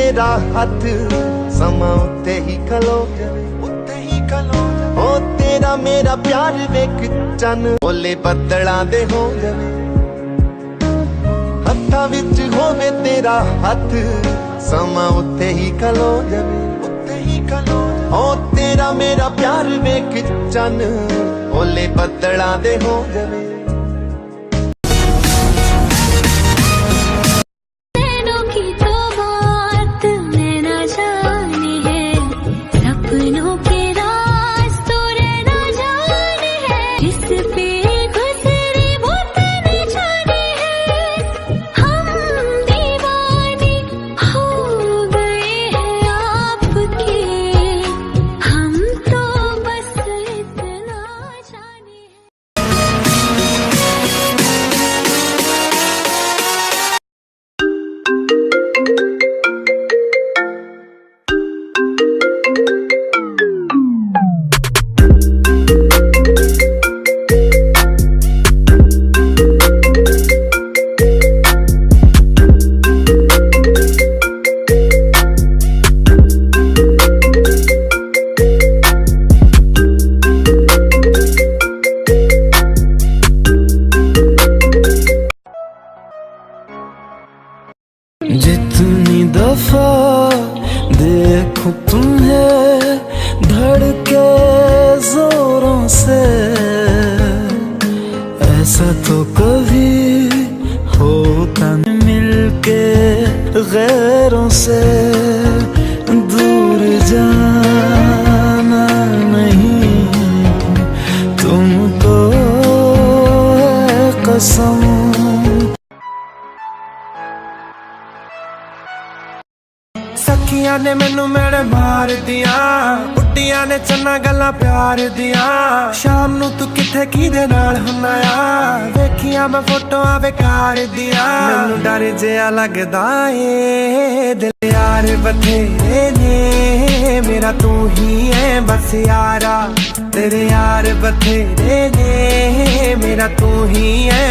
तेरा हथ समा उत्ते ही खलो जावे, उत्ते ही खलो जावे। ओ तेरा मेरा प्यार वेख चन ओले बदलां दे हो जावे, हत्थां विच होवे तेरा हथ समा उत्ते ही खलो जावे, उत्ते ही खलो जावे। ओ तेरा मेरा प्यार वेख चन ओले बदलां दे हो जावे। जितनी दफा देखूं तुम्हें धड़के जोरों से, ऐसा तो कभी होता नहीं मिलके गैरों से। दूर जाना नहीं तुमको है कसम। सखियां ने मैनू मेरे मार दिया, बुड्डियां ने चन्ना गल्लां प्यार दिया। शाम नू तू किथे किदे नाल हुन्ना आ, वेखियां मैं फोटोआं बेकार दिया। मैनू डर जिहा लगदा ए दिल यार बथेरे ने, मेरा तू ही है बस यारा। तेरे यार बथेरे ने, मेरा तू ही है।